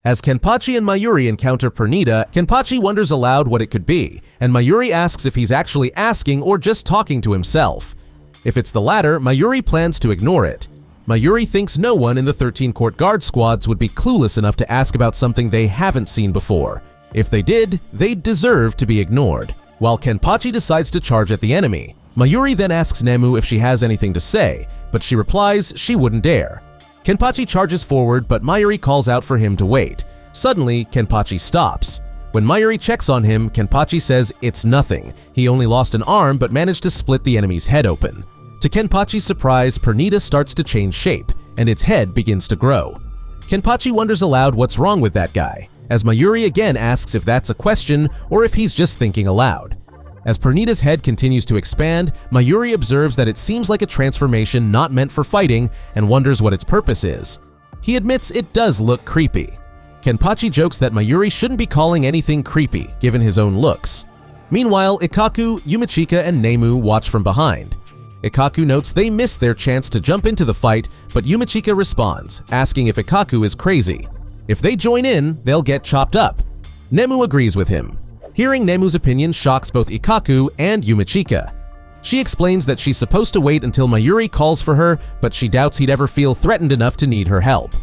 As Kenpachi and Mayuri encounter Pernita, Kenpachi wonders aloud what it could be, and Mayuri asks if he's actually asking or just talking to himself. If it's the latter, Mayuri plans to ignore it. Mayuri thinks no one in the 13 Court Guard squads would be clueless enough to ask about something they haven't seen before. If they did, they'd deserve to be ignored. While Kenpachi decides to charge at the enemy, Mayuri then asks Nemu if she has anything to say, but she replies she wouldn't dare. Kenpachi charges forward, but Mayuri calls out for him to wait. Suddenly, Kenpachi stops. When Mayuri checks on him, Kenpachi says it's nothing. He only lost an arm but managed to split the enemy's head open. To Kenpachi's surprise, Pernita starts to change shape, and its head begins to grow. Kenpachi wonders aloud what's wrong with that guy, as Mayuri again asks if that's a question or if he's just thinking aloud. As Pernita's head continues to expand, Mayuri observes that it seems like a transformation not meant for fighting and wonders what its purpose is. He admits it does look creepy. Kenpachi jokes that Mayuri shouldn't be calling anything creepy, given his own looks. Meanwhile, Ikkaku, Yumichika, and Nemu watch from behind. Ikkaku notes they missed their chance to jump into the fight, but Yumichika responds, asking if Ikkaku is crazy. If they join in, they'll get chopped up. Nemu agrees with him. Hearing Nemu's opinion shocks both Ikkaku and Yumichika. She explains that she's supposed to wait until Mayuri calls for her, but she doubts he'd ever feel threatened enough to need her help.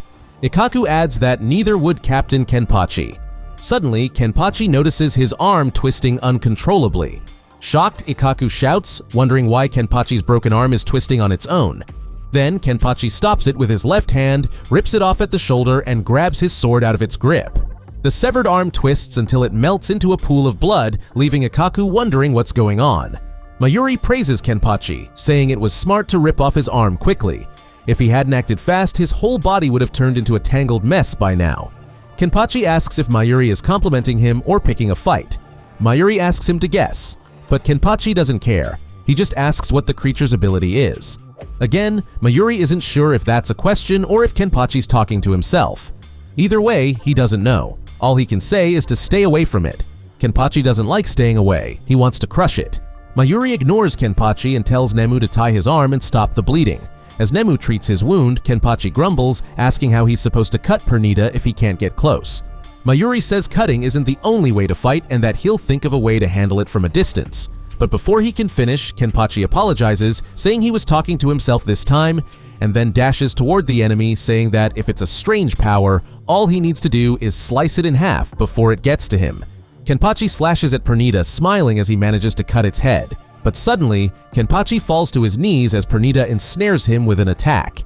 Ikkaku adds that neither would Captain Kenpachi. Suddenly, Kenpachi notices his arm twisting uncontrollably. Shocked, Ikkaku shouts, wondering why Kenpachi's broken arm is twisting on its own. Then, Kenpachi stops it with his left hand, rips it off at the shoulder, and grabs his sword out of its grip. The severed arm twists until it melts into a pool of blood, leaving Ikkaku wondering what's going on. Mayuri praises Kenpachi, saying it was smart to rip off his arm quickly. If he hadn't acted fast, his whole body would have turned into a tangled mess by now. Kenpachi asks if Mayuri is complimenting him or picking a fight. Mayuri asks him to guess, but Kenpachi doesn't care. He just asks what the creature's ability is. Again, Mayuri isn't sure if that's a question or if Kenpachi's talking to himself. Either way, he doesn't know. All he can say is to stay away from it. Kenpachi doesn't like staying away. He wants to crush it. Mayuri ignores Kenpachi and tells Nemu to tie his arm and stop the bleeding. As Nemu treats his wound, Kenpachi grumbles, asking how he's supposed to cut Pernita if he can't get close. Mayuri says cutting isn't the only way to fight and that he'll think of a way to handle it from a distance. But before he can finish, Kenpachi apologizes, saying he was talking to himself this time, and then dashes toward the enemy, saying that if it's a strange power, all he needs to do is slice it in half before it gets to him. Kenpachi slashes at Pernita, smiling as he manages to cut its head. But suddenly, Kenpachi falls to his knees as Pernita ensnares him with an attack.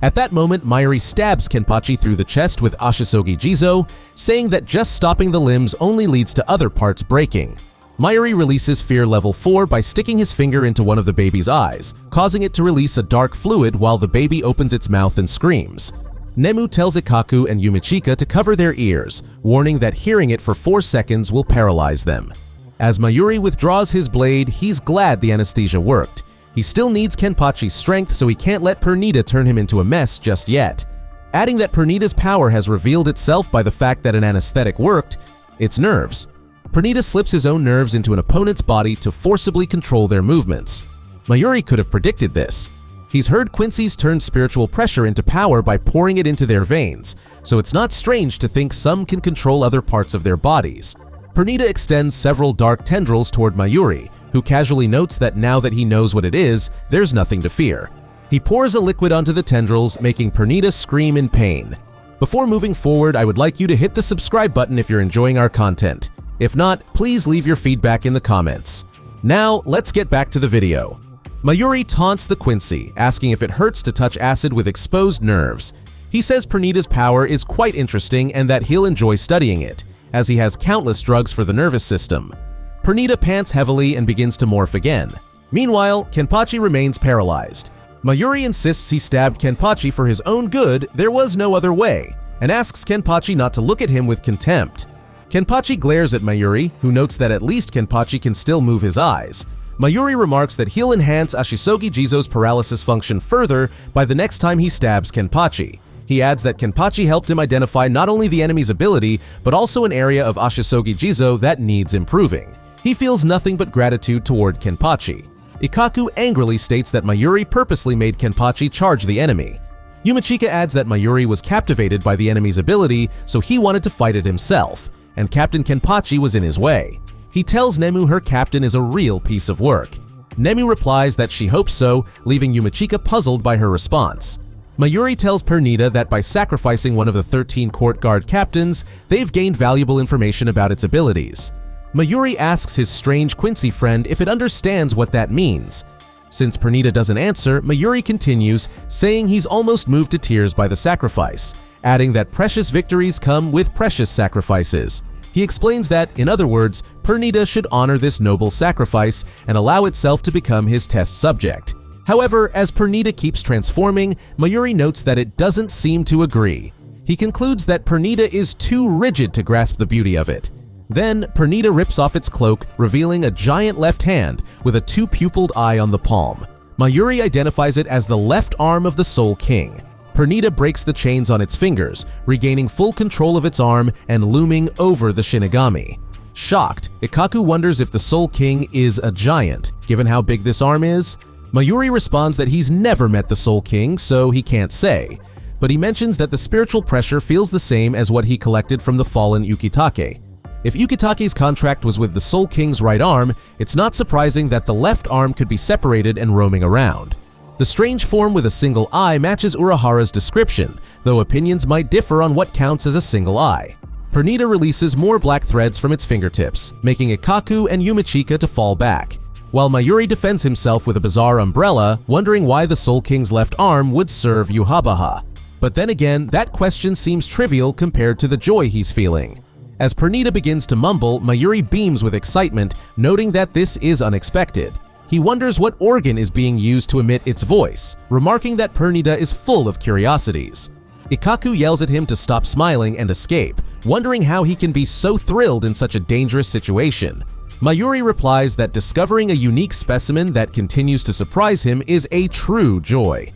At that moment, Mayuri stabs Kenpachi through the chest with Ashisogi Jizo, saying that just stopping the limbs only leads to other parts breaking. Mayuri releases Fear Level 4 by sticking his finger into one of the baby's eyes, causing it to release a dark fluid while the baby opens its mouth and screams. Nemu tells Ikkaku and Yumichika to cover their ears, warning that hearing it for 4 seconds will paralyze them. As Mayuri withdraws his blade, he's glad the anesthesia worked. He still needs Kenpachi's strength, so he can't let Pernita turn him into a mess just yet. Adding that Pernita's power has revealed itself by the fact that an anesthetic worked, its nerves. Pernita slips his own nerves into an opponent's body to forcibly control their movements. Mayuri could have predicted this. He's heard Quincy's turn spiritual pressure into power by pouring it into their veins, so it's not strange to think some can control other parts of their bodies. Pernita extends several dark tendrils toward Mayuri, who casually notes that now that he knows what it is, there's nothing to fear. He pours a liquid onto the tendrils, making Pernita scream in pain. Before moving forward, I would like you to hit the subscribe button if you're enjoying our content. If not, please leave your feedback in the comments. Now, let's get back to the video. Mayuri taunts the Quincy, asking if it hurts to touch acid with exposed nerves. He says Pernita's power is quite interesting and that he'll enjoy studying it, as he has countless drugs for the nervous system. Pernita pants heavily and begins to morph again. Meanwhile, Kenpachi remains paralyzed. Mayuri insists he stabbed Kenpachi for his own good, there was no other way, and asks Kenpachi not to look at him with contempt. Kenpachi glares at Mayuri, who notes that at least Kenpachi can still move his eyes. Mayuri remarks that he'll enhance Ashisogi Jizo's paralysis function further by the next time he stabs Kenpachi. He adds that Kenpachi helped him identify not only the enemy's ability, but also an area of Ashisogi Jizo that needs improving. He feels nothing but gratitude toward Kenpachi. Ikkaku angrily states that Mayuri purposely made Kenpachi charge the enemy. Yumachika adds that Mayuri was captivated by the enemy's ability, so he wanted to fight it himself, and Captain Kenpachi was in his way. He tells Nemu her captain is a real piece of work. Nemu replies that she hopes so, leaving Yumachika puzzled by her response. Mayuri tells Pernita that by sacrificing one of the 13 court guard captains, they've gained valuable information about its abilities. Mayuri asks his strange Quincy friend if it understands what that means. Since Pernita doesn't answer, Mayuri continues, saying he's almost moved to tears by the sacrifice, adding that precious victories come with precious sacrifices. He explains that, in other words, Pernita should honor this noble sacrifice and allow itself to become his test subject. However, as Pernita keeps transforming, Mayuri notes that it doesn't seem to agree. He concludes that Pernita is too rigid to grasp the beauty of it. Then, Pernita rips off its cloak, revealing a giant left hand with a two-pupiled eye on the palm. Mayuri identifies it as the left arm of the Soul King. Pernita breaks the chains on its fingers, regaining full control of its arm and looming over the Shinigami. Shocked, Ikkaku wonders if the Soul King is a giant, given how big this arm is. Mayuri responds that he's never met the Soul King, so he can't say, but he mentions that the spiritual pressure feels the same as what he collected from the fallen Ukitake. If Ukitake's contract was with the Soul King's right arm, it's not surprising that the left arm could be separated and roaming around. The strange form with a single eye matches Urahara's description, though opinions might differ on what counts as a single eye. Pernita releases more black threads from its fingertips, making Ikkaku and Yumachika to fall back, while Mayuri defends himself with a bizarre umbrella, wondering why the Soul King's left arm would serve Yhwach. But then again, that question seems trivial compared to the joy he's feeling. As Pernita begins to mumble, Mayuri beams with excitement, noting that this is unexpected. He wonders what organ is being used to emit its voice, remarking that Pernita is full of curiosities. Ikkaku yells at him to stop smiling and escape, wondering how he can be so thrilled in such a dangerous situation. Mayuri replies that discovering a unique specimen that continues to surprise him is a true joy.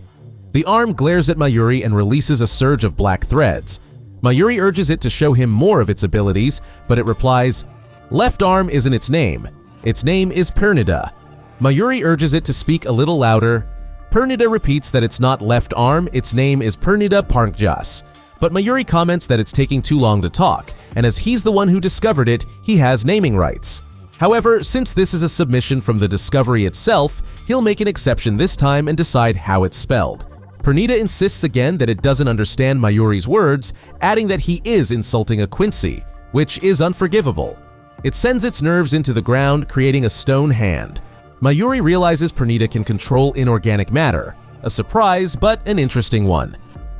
The arm glares at Mayuri and releases a surge of black threads. Mayuri urges it to show him more of its abilities, but it replies, "Left arm isn't its name. Its name is Pernida." Mayuri urges it to speak a little louder. Pernida repeats that it's not left arm, its name is Pernida Parnkjas. But Mayuri comments that it's taking too long to talk, and as he's the one who discovered it, he has naming rights. However, since this is a submission from the discovery itself, he'll make an exception this time and decide how it's spelled. Pernita insists again that it doesn't understand Mayuri's words, adding that he is insulting a Quincy, which is unforgivable. It sends its nerves into the ground, creating a stone hand. Mayuri realizes Pernita can control inorganic matter, a surprise but an interesting one.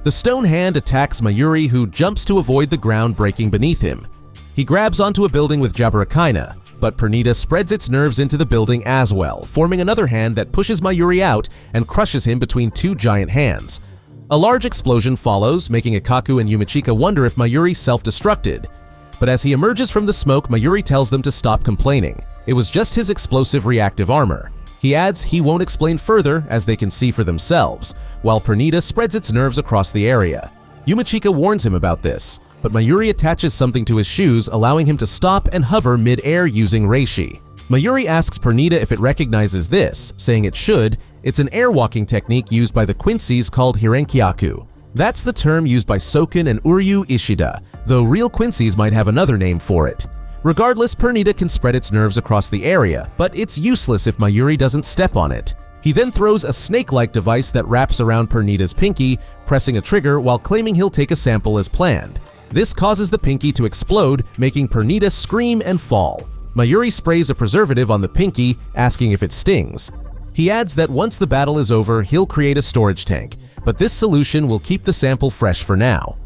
The stone hand attacks Mayuri, who jumps to avoid the ground breaking beneath him. He grabs onto a building with Jaburakaina, but Pernita spreads its nerves into the building as well, forming another hand that pushes Mayuri out and crushes him between two giant hands. A large explosion follows, making Ikkaku and Yumachika wonder if Mayuri self-destructed. But as he emerges from the smoke, Mayuri tells them to stop complaining. It was just his explosive reactive armor. He adds he won't explain further, as they can see for themselves, while Pernita spreads its nerves across the area. Yumachika warns him about this, but Mayuri attaches something to his shoes, allowing him to stop and hover mid-air using Reishi. Mayuri asks Pernita if it recognizes this, saying it should. It's an airwalking technique used by the Quincy's called Hirenkyaku. That's the term used by Soken and Uryu Ishida, though real Quincy's might have another name for it. Regardless, Pernita can spread its nerves across the area, but it's useless if Mayuri doesn't step on it. He then throws a snake-like device that wraps around Pernita's pinky, pressing a trigger while claiming he'll take a sample as planned. This causes the pinky to explode, making Pernita scream and fall. Mayuri sprays a preservative on the pinky, asking if it stings. He adds that once the battle is over, he'll create a storage tank, but this solution will keep the sample fresh for now.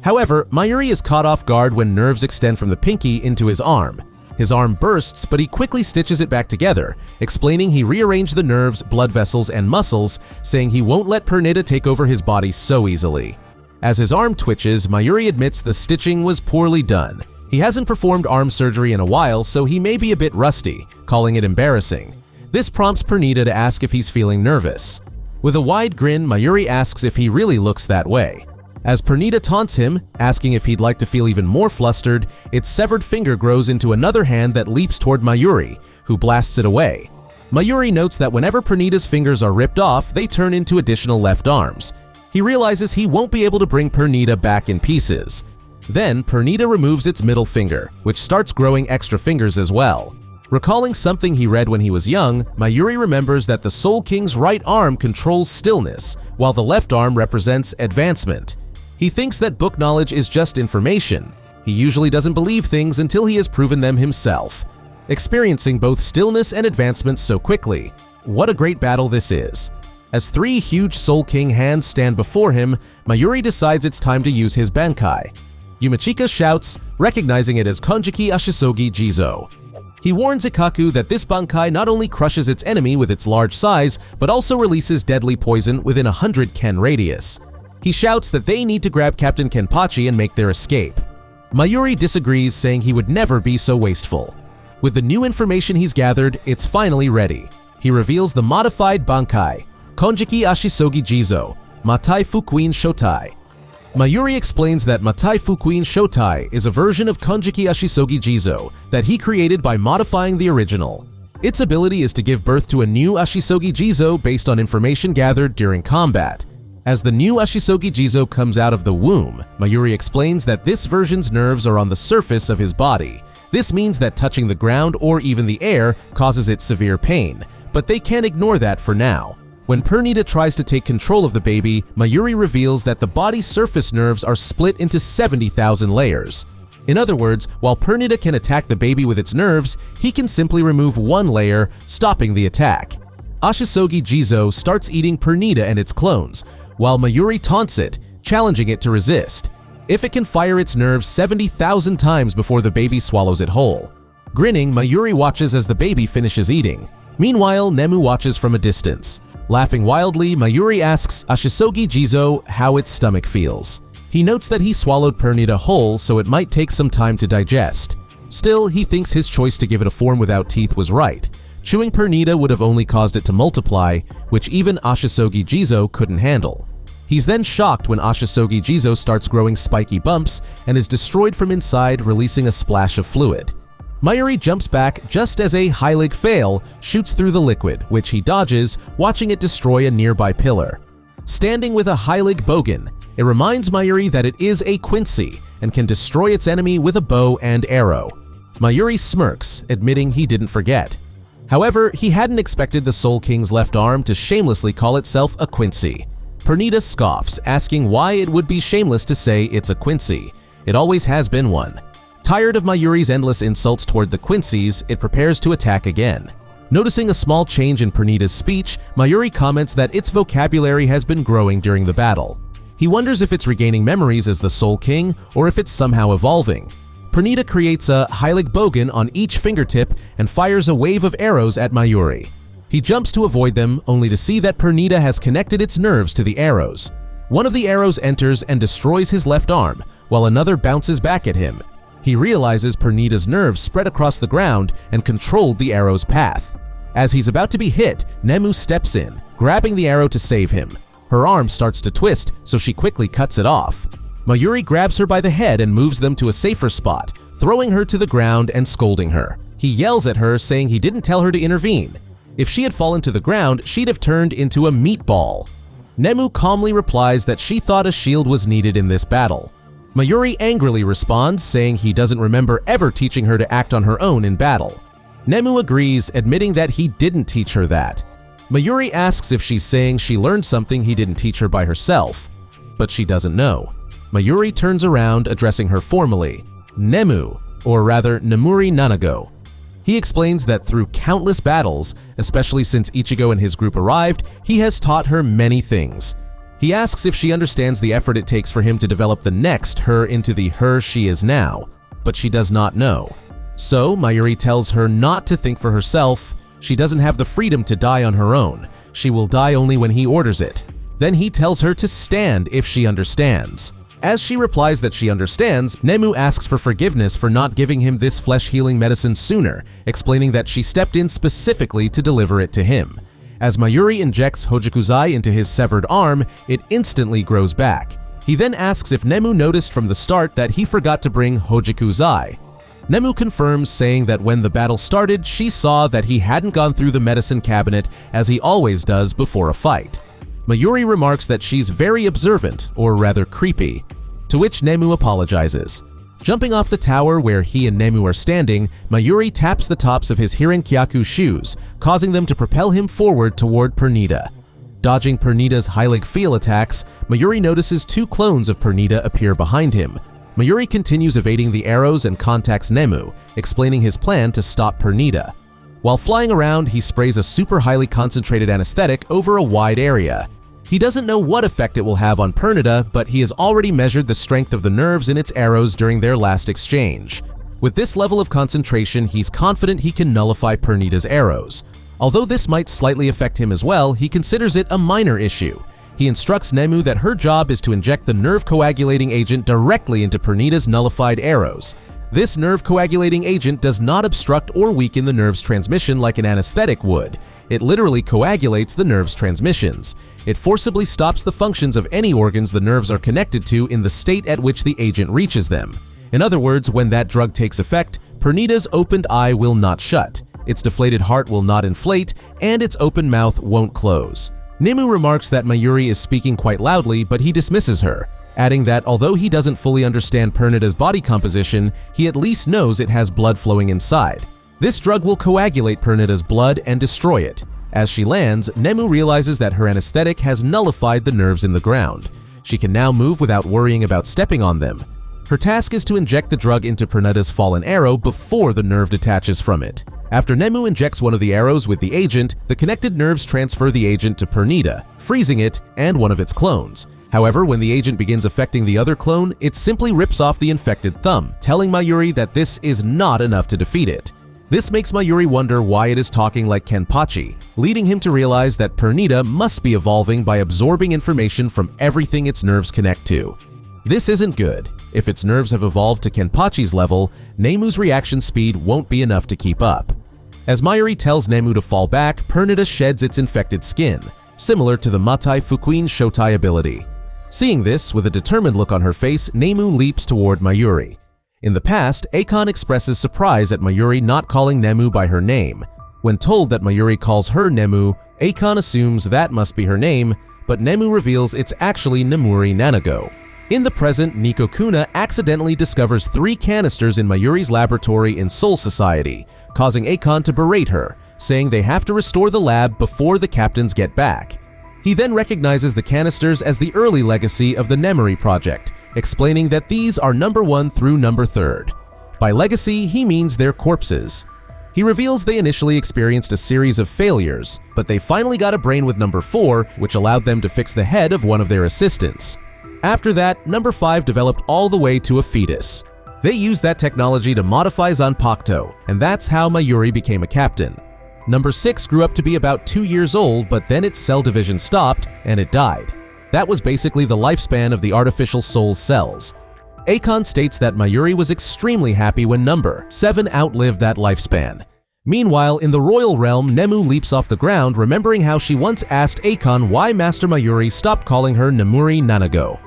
However, Mayuri is caught off guard when nerves extend from the pinky into his arm. His arm bursts, but he quickly stitches it back together, explaining he rearranged the nerves, blood vessels, and muscles, saying he won't let Pernita take over his body so easily. As his arm twitches, Mayuri admits the stitching was poorly done. He hasn't performed arm surgery in a while, so he may be a bit rusty, calling it embarrassing. This prompts Pernita to ask if he's feeling nervous. With a wide grin, Mayuri asks if he really looks that way. As Pernita taunts him, asking if he'd like to feel even more flustered, its severed finger grows into another hand that leaps toward Mayuri, who blasts it away. Mayuri notes that whenever Pernita's fingers are ripped off, they turn into additional left arms. He realizes he won't be able to bring Pernita back in pieces. Then, Pernita removes its middle finger, which starts growing extra fingers as well. Recalling something he read when he was young, Mayuri remembers that the Soul King's right arm controls stillness, while the left arm represents advancement. He thinks that book knowledge is just information. He usually doesn't believe things until he has proven them himself. Experiencing both stillness and advancement so quickly. What a great battle this is. As 3 huge Soul King hands stand before him, Mayuri decides it's time to use his Bankai. Yumachika shouts, recognizing it as Konjiki Ashisogi Jizo. He warns Ikkaku that this Bankai not only crushes its enemy with its large size, but also releases deadly poison within a 100 ken radius. He shouts that they need to grab Captain Kenpachi and make their escape. Mayuri disagrees, saying he would never be so wasteful. With the new information he's gathered, it's finally ready. He reveals the modified Bankai, Konjiki Ashisogi Jizo, Matai Fukuin Shotai. Mayuri explains that Matai Fukuin Shotai is a version of Konjiki Ashisogi Jizo that he created by modifying the original. Its ability is to give birth to a new Ashisogi Jizo based on information gathered during combat. As the new Ashisogi Jizo comes out of the womb, Mayuri explains that this version's nerves are on the surface of his body. This means that touching the ground or even the air causes it severe pain, but they can't ignore that for now. When Pernita tries to take control of the baby, Mayuri reveals that the body's surface nerves are split into 70,000 layers. In other words, while Pernita can attack the baby with its nerves, he can simply remove one layer, stopping the attack. Ashisogi Jizo starts eating Pernita and its clones, while Mayuri taunts it, challenging it to resist. If it can fire its nerves 70,000 times before the baby swallows it whole. Grinning, Mayuri watches as the baby finishes eating. Meanwhile, Nemu watches from a distance. Laughing wildly, Mayuri asks Ashisogi Jizo how its stomach feels. He notes that he swallowed Pernita whole, so it might take some time to digest. Still, he thinks his choice to give it a form without teeth was right. Chewing Pernita would have only caused it to multiply, which even Ashisogi Jizo couldn't handle. He's then shocked when Ashisogi Jizo starts growing spiky bumps and is destroyed from inside, releasing a splash of fluid. Mayuri jumps back just as a Heilig Fail shoots through the liquid, which he dodges, watching it destroy a nearby pillar. Standing with a Heilig Bogen, it reminds Mayuri that it is a Quincy and can destroy its enemy with a bow and arrow. Mayuri smirks, admitting he didn't forget. However, he hadn't expected the Soul King's left arm to shamelessly call itself a Quincy. Pernita scoffs, asking why it would be shameless to say it's a Quincy. It always has been one. Tired of Mayuri's endless insults toward the Quincies, it prepares to attack again. Noticing a small change in Pernita's speech, Mayuri comments that its vocabulary has been growing during the battle. He wonders if it's regaining memories as the Soul King or if it's somehow evolving. Pernita creates a Heilig Bogen on each fingertip and fires a wave of arrows at Mayuri. He jumps to avoid them, only to see that Pernita has connected its nerves to the arrows. One of the arrows enters and destroys his left arm, while another bounces back at him. He realizes Pernita's nerves spread across the ground and controlled the arrow's path. As he's about to be hit, Nemu steps in, grabbing the arrow to save him. Her arm starts to twist, so she quickly cuts it off. Mayuri grabs her by the head and moves them to a safer spot, throwing her to the ground and scolding her. He yells at her, saying he didn't tell her to intervene. If she had fallen to the ground, she'd have turned into a meatball. Nemu calmly replies that she thought a shield was needed in this battle. Mayuri angrily responds, saying he doesn't remember ever teaching her to act on her own in battle. Nemu agrees, admitting that he didn't teach her that. Mayuri asks if she's saying she learned something he didn't teach her by herself, but she doesn't know. Mayuri turns around, addressing her formally, Nemu, or rather Nemuri Nanago. He explains that through countless battles, especially since Ichigo and his group arrived, he has taught her many things. He asks if she understands the effort it takes for him to develop the next her into the her she is now, but she does not know. So Mayuri tells her not to think for herself. She doesn't have the freedom to die on her own. She will die only when he orders it. Then he tells her to stand if she understands. As she replies that she understands, Nemu asks for forgiveness for not giving him this flesh-healing medicine sooner, explaining that she stepped in specifically to deliver it to him. As Mayuri injects Hojikuzai into his severed arm, it instantly grows back. He then asks if Nemu noticed from the start that he forgot to bring Hojikuzai. Nemu confirms, saying that when the battle started, she saw that he hadn't gone through the medicine cabinet as he always does before a fight. Mayuri remarks that she's very observant, or rather creepy, to which Nemu apologizes. Jumping off the tower where he and Nemu are standing, Mayuri taps the tops of his Hirankyaku shoes, causing them to propel him forward toward Pernita. Dodging Pernita's Heilig Feel attacks, Mayuri notices two clones of Pernita appear behind him. Mayuri continues evading the arrows and contacts Nemu, explaining his plan to stop Pernita. While flying around, he sprays a super highly concentrated anesthetic over a wide area. He doesn't know what effect it will have on Pernita, but he has already measured the strength of the nerves in its arrows during their last exchange. With this level of concentration, he's confident he can nullify Pernita's arrows. Although this might slightly affect him as well, he considers it a minor issue. He instructs Nemu that her job is to inject the nerve coagulating agent directly into Pernita's nullified arrows. This nerve coagulating agent does not obstruct or weaken the nerve's transmission like an anesthetic would. It literally coagulates the nerve's transmissions. It forcibly stops the functions of any organs the nerves are connected to in the state at which the agent reaches them. In other words, when that drug takes effect, Pernita's opened eye will not shut, its deflated heart will not inflate, and its open mouth won't close. Nemu remarks that Mayuri is speaking quite loudly, but he dismisses her, adding that although he doesn't fully understand Pernita's body composition, he at least knows it has blood flowing inside. This drug will coagulate Pernita's blood and destroy it. As she lands, Nemu realizes that her anesthetic has nullified the nerves in the ground. She can now move without worrying about stepping on them. Her task is to inject the drug into Pernita's fallen arrow before the nerve detaches from it. After Nemu injects one of the arrows with the agent, the connected nerves transfer the agent to Pernita, freezing it and one of its clones. However, when the agent begins affecting the other clone, it simply rips off the infected thumb, telling Mayuri that this is not enough to defeat it. This makes Mayuri wonder why it is talking like Kenpachi, leading him to realize that Pernita must be evolving by absorbing information from everything its nerves connect to. This isn't good. If its nerves have evolved to Kenpachi's level, Nemu's reaction speed won't be enough to keep up. As Mayuri tells Nemu to fall back, Pernita sheds its infected skin, similar to the Matai Fukuin Shotai ability. Seeing this, with a determined look on her face, Nemu leaps toward Mayuri. In the past, Akon expresses surprise at Mayuri not calling Nemu by her name. When told that Mayuri calls her Nemu, Akon assumes that must be her name, but Nemu reveals it's actually Nemuri Nanago. In the present, Nikokuna accidentally discovers 3 canisters in Mayuri's laboratory in Soul Society, causing Akon to berate her, saying they have to restore the lab before the captains get back. He then recognizes the canisters as the early legacy of the Nemuri project, explaining that these are number 1 through number 3. By legacy, he means their corpses. He reveals they initially experienced a series of failures, but they finally got a brain with number 4, which allowed them to fix the head of one of their assistants. After that, number 5 developed all the way to a fetus. They used that technology to modify Zanpakuto, and that's how Mayuri became a captain. Number 6 grew up to be about 2 years old, but then its cell division stopped, and it died. That was basically the lifespan of the artificial soul's cells. Akon states that Mayuri was extremely happy when number 7 outlived that lifespan. Meanwhile, in the royal realm, Nemu leaps off the ground, remembering how she once asked Akon why Master Mayuri stopped calling her Nemuri Nanago.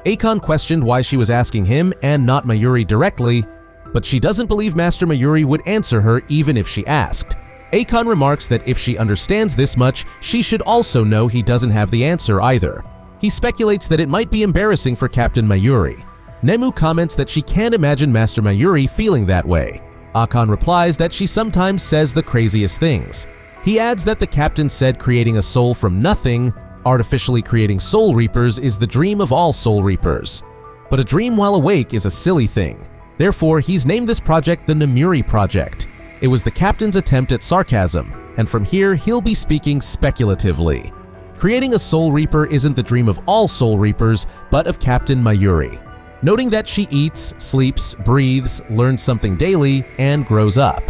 Akon questioned why she was asking him and not Mayuri directly, but she doesn't believe Master Mayuri would answer her even if she asked. Akon remarks that if she understands this much, she should also know he doesn't have the answer either. He speculates that it might be embarrassing for Captain Mayuri. Nemu comments that she can't imagine Master Mayuri feeling that way. Akon replies that she sometimes says the craziest things. He adds that the captain said creating a soul from nothing, artificially creating soul reapers, is the dream of all soul reapers. But a dream while awake is a silly thing. Therefore, he's named this project the Nemuri Project. It was the captain's attempt at sarcasm, and from here he'll be speaking speculatively. Creating a soul reaper isn't the dream of all soul reapers, but of Captain Mayuri. Noting that she eats, sleeps, breathes, learns something daily, and grows up.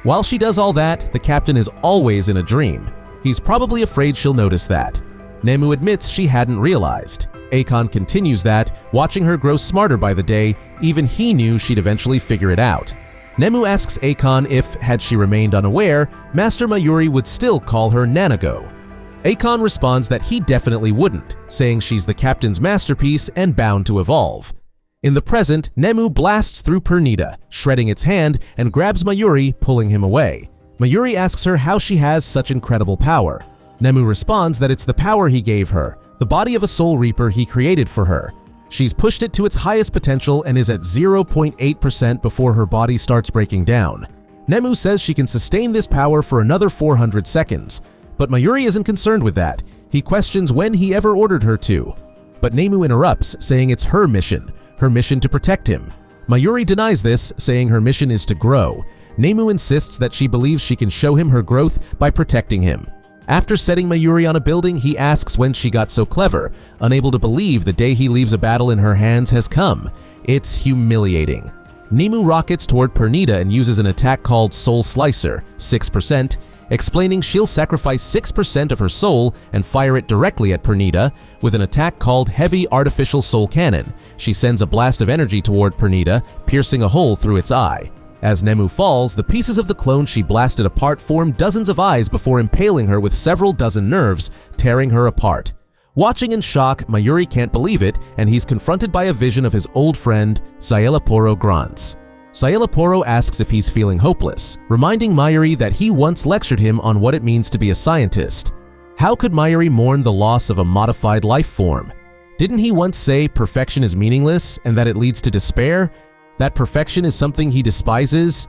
While she does all that, the captain is always in a dream. He's probably afraid she'll notice that. Nemu admits she hadn't realized. Akon continues that, watching her grow smarter by the day, even he knew she'd eventually figure it out. Nemu asks Akon if, had she remained unaware, Master Mayuri would still call her Nanago. Akon responds that he definitely wouldn't, saying she's the captain's masterpiece and bound to evolve. In the present, Nemu blasts through Pernita, shredding its hand, and grabs Mayuri, pulling him away. Mayuri asks her how she has such incredible power. Nemu responds that it's the power he gave her, the body of a Soul Reaper he created for her. She's pushed it to its highest potential and is at 0.8% before her body starts breaking down. Nemu says she can sustain this power for another 400 seconds, but Mayuri isn't concerned with that. He questions when he ever ordered her to. But Nemu interrupts, saying it's her mission to protect him. Mayuri denies this, saying her mission is to grow. Nemu insists that she believes she can show him her growth by protecting him. After setting Mayuri on a building, he asks when she got so clever, unable to believe the day he leaves a battle in her hands has come. It's humiliating. Nemu rockets toward Pernita and uses an attack called Soul Slicer, 6%, explaining she'll sacrifice 6% of her soul and fire it directly at Pernita with an attack called Heavy Artificial Soul Cannon. She sends a blast of energy toward Pernita, piercing a hole through its eye. As Nemu falls, the pieces of the clone she blasted apart form dozens of eyes before impaling her with several dozen nerves, tearing her apart. Watching in shock, Mayuri can't believe it, and he's confronted by a vision of his old friend, Szayelaporro Grants. Szayelaporro asks if he's feeling hopeless, reminding Mayuri that he once lectured him on what it means to be a scientist. How could Mayuri mourn the loss of a modified life form? Didn't he once say perfection is meaningless and that it leads to despair? That perfection is something he despises?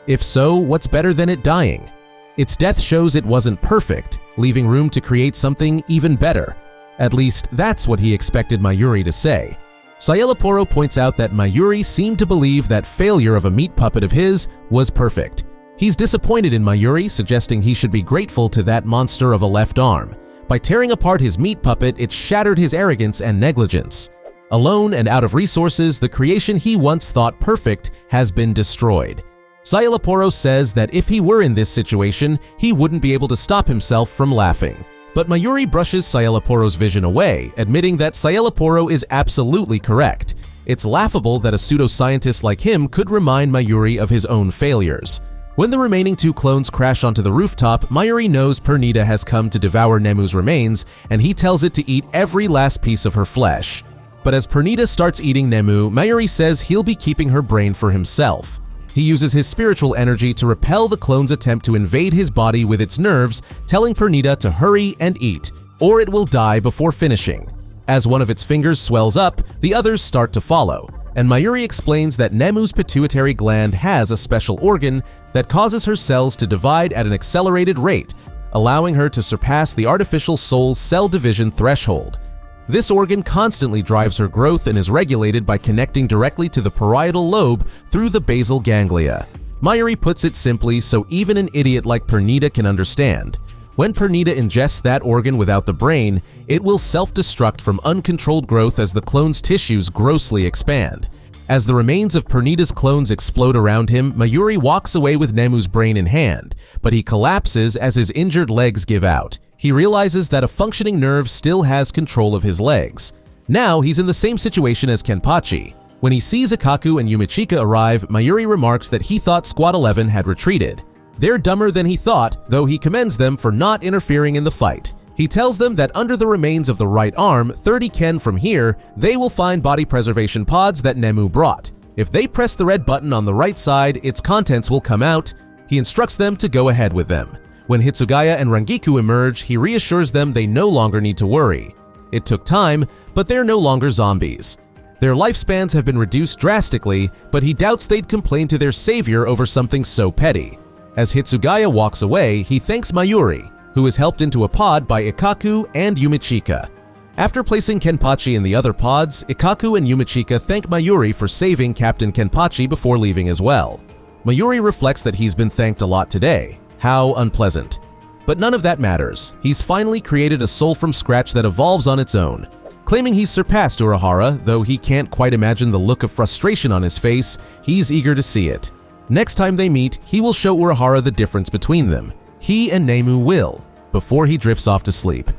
If so, what's better than it dying? Its death shows it wasn't perfect, leaving room to create something even better. At least, that's what he expected Mayuri to say. Szayelaporro points out that Mayuri seemed to believe that failure of a meat puppet of his was perfect. He's disappointed in Mayuri, suggesting he should be grateful to that monster of a left arm. By tearing apart his meat puppet, it shattered his arrogance and negligence. Alone and out of resources, the creation he once thought perfect has been destroyed. Szayelaporro says that if he were in this situation, he wouldn't be able to stop himself from laughing. But Mayuri brushes Szayelaporro's vision away, admitting that Szayelaporro is absolutely correct. It's laughable that a pseudoscientist like him could remind Mayuri of his own failures. When the remaining two clones crash onto the rooftop, Mayuri knows Pernita has come to devour Nemu's remains, and he tells it to eat every last piece of her flesh. But as Pernita starts eating Nemu, Mayuri says he'll be keeping her brain for himself. He uses his spiritual energy to repel the clone's attempt to invade his body with its nerves, telling Pernita to hurry and eat, or it will die before finishing. As one of its fingers swells up, the others start to follow, and Mayuri explains that Nemu's pituitary gland has a special organ that causes her cells to divide at an accelerated rate, allowing her to surpass the artificial soul's cell division threshold. This organ constantly drives her growth and is regulated by connecting directly to the parietal lobe through the basal ganglia. Mayuri puts it simply so even an idiot like Pernita can understand. When Pernita ingests that organ without the brain, it will self-destruct from uncontrolled growth as the clone's tissues grossly expand. As the remains of Pernita's clones explode around him, Mayuri walks away with Nemu's brain in hand, but he collapses as his injured legs give out. He realizes that a functioning nerve still has control of his legs. Now he's in the same situation as Kenpachi. When he sees Ikkaku and Yumichika arrive, Mayuri remarks that he thought Squad 11 had retreated. They're dumber than he thought, though he commends them for not interfering in the fight. He tells them that under the remains of the right arm, 30 ken from here, they will find body preservation pods that Nemu brought. If they press the red button on the right side, its contents will come out. He instructs them to go ahead with them. When Hitsugaya and Rangiku emerge, he reassures them they no longer need to worry. It took time, but they're no longer zombies. Their lifespans have been reduced drastically, but he doubts they'd complain to their savior over something so petty. As Hitsugaya walks away, he thanks Mayuri, who is helped into a pod by Ikkaku and Yumichika. After placing Kenpachi in the other pods, Ikkaku and Yumichika thank Mayuri for saving Captain Kenpachi before leaving as well. Mayuri reflects that he's been thanked a lot today. How unpleasant. But none of that matters. He's finally created a soul from scratch that evolves on its own. Claiming he's surpassed Urahara, though he can't quite imagine the look of frustration on his face, he's eager to see it. Next time they meet, he will show Urahara the difference between them. He and Nemu will, before he drifts off to sleep.